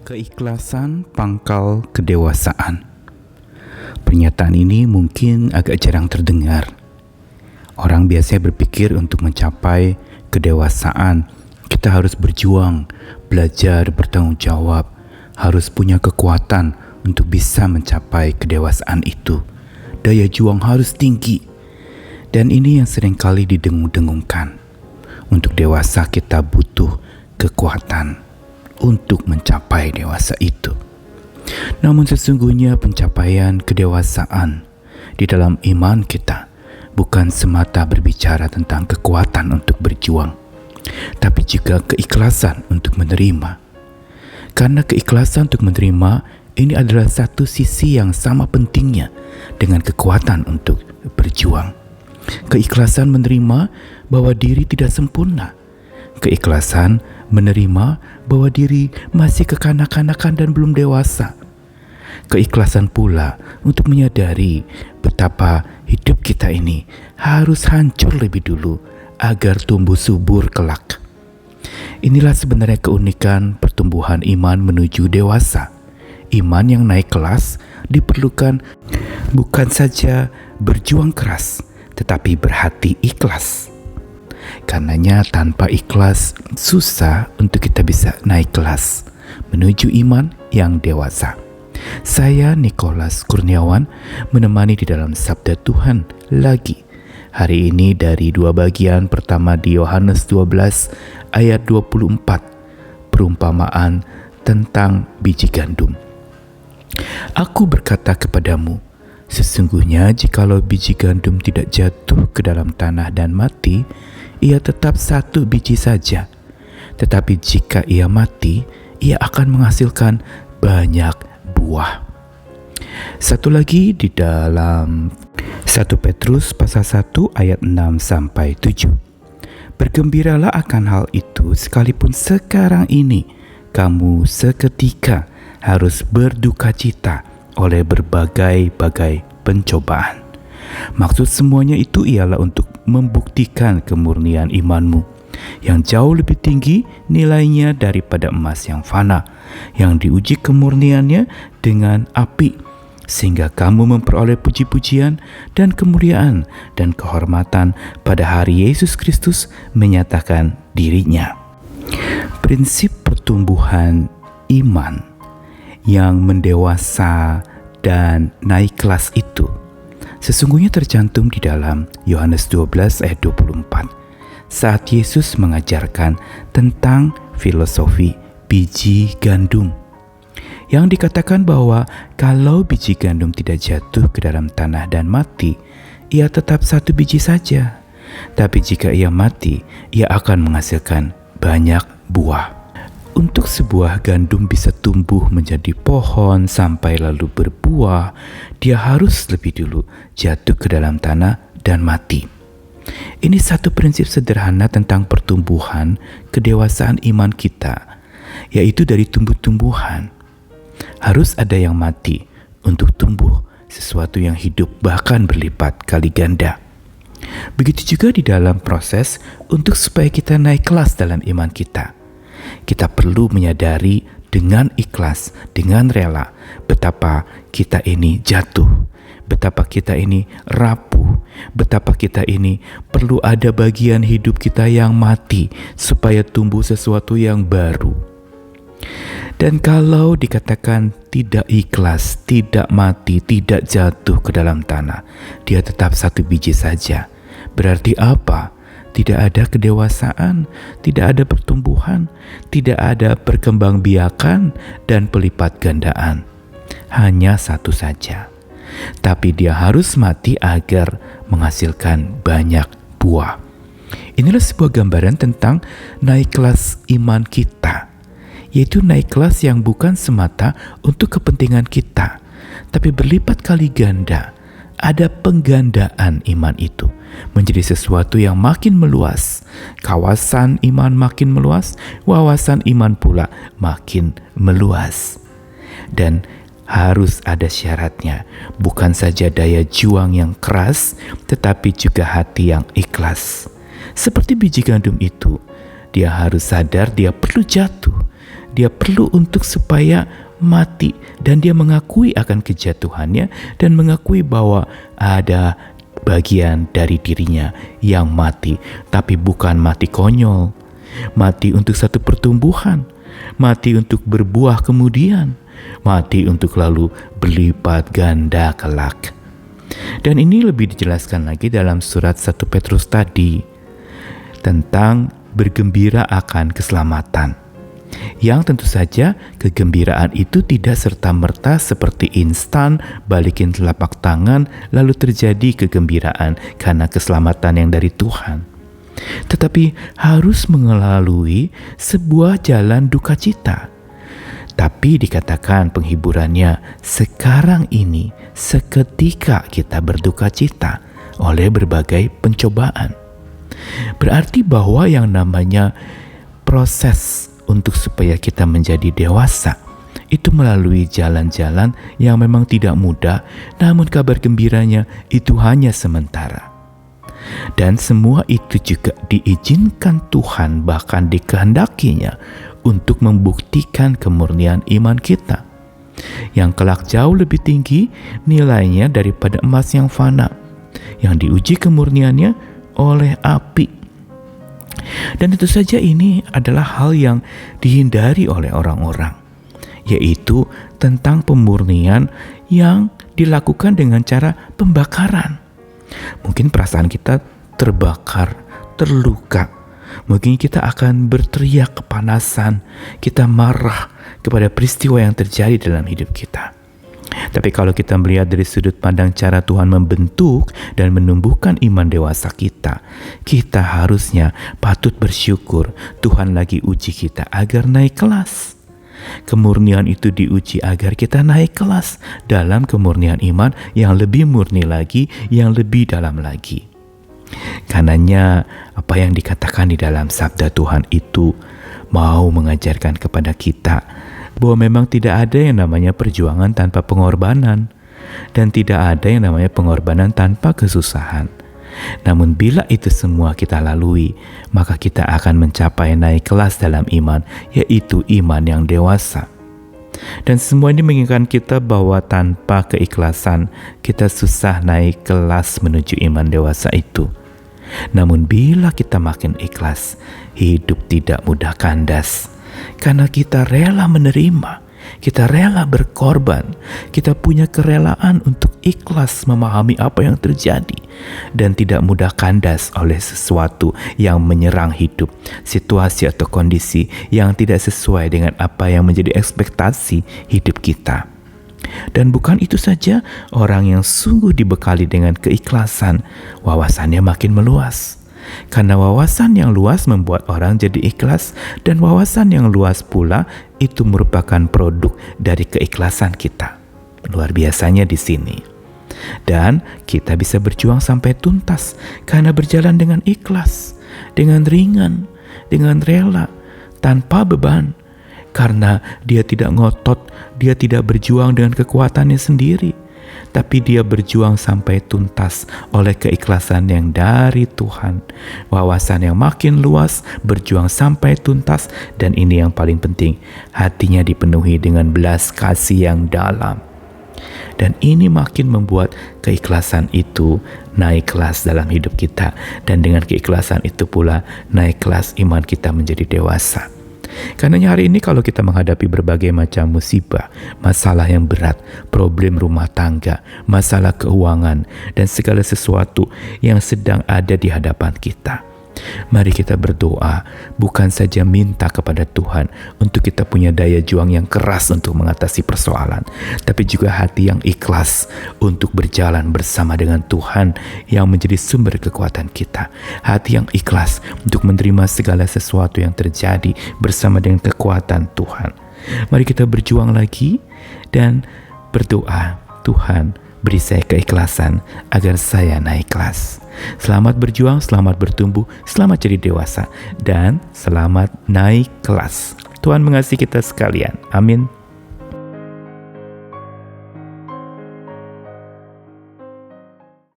Keikhlasan pangkal kedewasaan. Pernyataan ini mungkin agak jarang terdengar. Orang biasanya berpikir untuk mencapai kedewasaan, kita harus berjuang, belajar, bertanggung jawab, harus punya kekuatan untuk bisa mencapai kedewasaan itu. Daya juang harus tinggi. Dan ini yang seringkali didengung-dengungkan. Untuk dewasa kita butuh kekuatan untuk mencapai dewasa itu. Namun sesungguhnya pencapaian kedewasaan di dalam iman kita bukan semata berbicara tentang kekuatan untuk berjuang, tapi juga keikhlasan untuk menerima. Karena keikhlasan untuk menerima ini adalah satu sisi yang sama pentingnya dengan kekuatan untuk berjuang. Keikhlasan menerima bahwa diri tidak sempurna. Keikhlasan menerima bahwa diri masih kekanak-kanakan dan belum dewasa. Keikhlasan pula untuk menyadari betapa hidup kita ini harus hancur lebih dulu agar tumbuh subur kelak. Inilah sebenarnya keunikan pertumbuhan iman menuju dewasa. Iman yang naik kelas diperlukan bukan saja berjuang keras, tetapi berhati ikhlas. Karenanya tanpa ikhlas susah untuk kita bisa naik kelas menuju iman yang dewasa. Saya Nicholas Kurniawan menemani di dalam Sabda Tuhan lagi. Hari ini dari dua bagian, pertama di Yohanes 12 ayat 24, perumpamaan tentang biji gandum. Aku berkata kepadamu, sesungguhnya jikalau biji gandum tidak jatuh ke dalam tanah dan mati, ia tetap satu biji saja. Tetapi jika ia mati, ia akan menghasilkan banyak buah. Satu lagi di dalam 1 Petrus pasal 1 ayat 6-7. Bergembiralah akan hal itu sekalipun sekarang ini kamu seketika harus berduka cita oleh berbagai-bagai pencobaan. Maksud semuanya itu ialah untuk membuktikan kemurnian imanmu yang jauh lebih tinggi nilainya daripada emas yang fana, yang diuji kemurniannya dengan api, sehingga kamu memperoleh puji-pujian dan kemuliaan dan kehormatan pada hari Yesus Kristus menyatakan dirinya. Prinsip pertumbuhan iman yang mendewasa dan naik kelas itu sesungguhnya tercantum di dalam Yohanes 12 ayat 24 saat Yesus mengajarkan tentang filosofi biji gandum yang dikatakan bahwa kalau biji gandum tidak jatuh ke dalam tanah dan mati, ia tetap satu biji saja. Tapi jika ia mati, ia akan menghasilkan banyak buah. Untuk sebuah gandum bisa tumbuh menjadi pohon sampai lalu berbuah, dia harus lebih dulu jatuh ke dalam tanah dan mati. Ini satu prinsip sederhana tentang pertumbuhan kedewasaan iman kita, yaitu dari tumbuh-tumbuhan. Harus ada yang mati untuk tumbuh sesuatu yang hidup bahkan berlipat kali ganda. Begitu juga di dalam proses untuk supaya kita naik kelas dalam iman kita. Kita perlu menyadari dengan ikhlas, dengan rela, betapa kita ini jatuh, betapa kita ini rapuh, betapa kita ini perlu ada bagian hidup kita yang mati supaya tumbuh sesuatu yang baru. Dan kalau dikatakan tidak ikhlas, tidak mati, tidak jatuh ke dalam tanah, dia tetap satu biji saja. Berarti apa? Tidak ada kedewasaan, tidak ada pertumbuhan, tidak ada perkembangbiakan dan pelipat gandaan. Hanya satu saja. Tapi dia harus mati agar menghasilkan banyak buah. Inilah sebuah gambaran tentang naik kelas iman kita, yaitu naik kelas yang bukan semata untuk kepentingan kita, tapi berlipat kali ganda. Ada penggandaan iman itu menjadi sesuatu yang makin meluas. Kawasan iman makin meluas, wawasan iman pula makin meluas. Dan harus ada syaratnya, bukan saja daya juang yang keras, tetapi juga hati yang ikhlas. Seperti biji gandum itu, dia harus sadar dia perlu jatuh. dia perlu untuk supaya mati, dan dia mengakui akan kejatuhannya dan mengakui bahwa ada bagian dari dirinya yang mati, tapi bukan mati konyol, mati untuk satu pertumbuhan, mati untuk berbuah kemudian, mati untuk lalu berlipat ganda kelak. Dan ini lebih dijelaskan lagi dalam surat 1 Petrus tadi tentang bergembira akan keselamatan. Yang tentu saja kegembiraan itu tidak serta-merta seperti instan balikin telapak tangan lalu terjadi kegembiraan karena keselamatan yang dari Tuhan. Tetapi harus melalui sebuah jalan duka cita. Tapi dikatakan penghiburannya sekarang ini seketika kita berduka cita oleh berbagai pencobaan. Berarti bahwa yang namanya proses untuk supaya kita menjadi dewasa itu melalui jalan-jalan yang memang tidak mudah, namun kabar gembiranya itu hanya sementara. Dan semua itu juga diizinkan Tuhan, bahkan dikehendakinya untuk membuktikan kemurnian iman kita yang kelak jauh lebih tinggi nilainya daripada emas yang fana, yang diuji kemurniannya oleh api. Dan tentu saja ini adalah hal yang dihindari oleh orang-orang, yaitu tentang pemurnian yang dilakukan dengan cara pembakaran. Mungkin perasaan kita terbakar, terluka. Mungkin kita akan berteriak kepanasan, kita marah kepada peristiwa yang terjadi dalam hidup kita. Tapi kalau kita melihat dari sudut pandang cara Tuhan membentuk dan menumbuhkan iman dewasa kita, kita harusnya patut bersyukur Tuhan lagi uji kita agar naik kelas. Kemurnian itu diuji agar kita naik kelas dalam kemurnian iman yang lebih murni lagi, yang lebih dalam lagi. Karenanya apa yang dikatakan di dalam sabda Tuhan itu mau mengajarkan kepada kita bahwa memang tidak ada yang namanya perjuangan tanpa pengorbanan, dan tidak ada yang namanya pengorbanan tanpa kesusahan. Namun bila itu semua kita lalui, maka kita akan mencapai naik kelas dalam iman, yaitu iman yang dewasa. Dan semua ini mengingatkan kita bahwa tanpa keikhlasan kita susah naik kelas menuju iman dewasa itu. Namun bila kita makin ikhlas, hidup tidak mudah kandas. Karena kita rela menerima, kita rela berkorban, kita punya kerelaan untuk ikhlas memahami apa yang terjadi dan tidak mudah kandas oleh sesuatu yang menyerang hidup, situasi atau kondisi yang tidak sesuai dengan apa yang menjadi ekspektasi hidup kita. Dan bukan itu saja, orang yang sungguh dibekali dengan keikhlasan, wawasannya makin meluas. Karena wawasan yang luas membuat orang jadi ikhlas, dan wawasan yang luas pula itu merupakan produk dari keikhlasan kita. Luar biasanya di sini. Dan kita bisa berjuang sampai tuntas karena berjalan dengan ikhlas, dengan ringan, dengan rela, tanpa beban. Karena dia tidak ngotot, dia tidak berjuang dengan kekuatannya sendiri, tapi dia berjuang sampai tuntas oleh keikhlasan yang dari Tuhan. Wawasan yang makin luas, berjuang sampai tuntas, dan ini yang paling penting, hatinya dipenuhi dengan belas kasih yang dalam. Dan ini makin membuat keikhlasan itu naik kelas dalam hidup kita, dan dengan keikhlasan itu pula naik kelas iman kita menjadi dewasa. Karenanya hari ini kalau kita menghadapi berbagai macam musibah, masalah yang berat, problem rumah tangga, masalah keuangan, dan segala sesuatu yang sedang ada di hadapan kita, mari kita berdoa, bukan saja minta kepada Tuhan untuk kita punya daya juang yang keras untuk mengatasi persoalan, tapi juga hati yang ikhlas untuk berjalan bersama dengan Tuhan yang menjadi sumber kekuatan kita. Hati yang ikhlas untuk menerima segala sesuatu yang terjadi bersama dengan kekuatan Tuhan. Mari kita berjuang lagi dan berdoa, Tuhan beri saya keikhlasan agar saya naik kelas. Selamat berjuang, selamat bertumbuh, selamat jadi dewasa, dan selamat naik kelas. Tuhan mengasihi kita sekalian. Amin.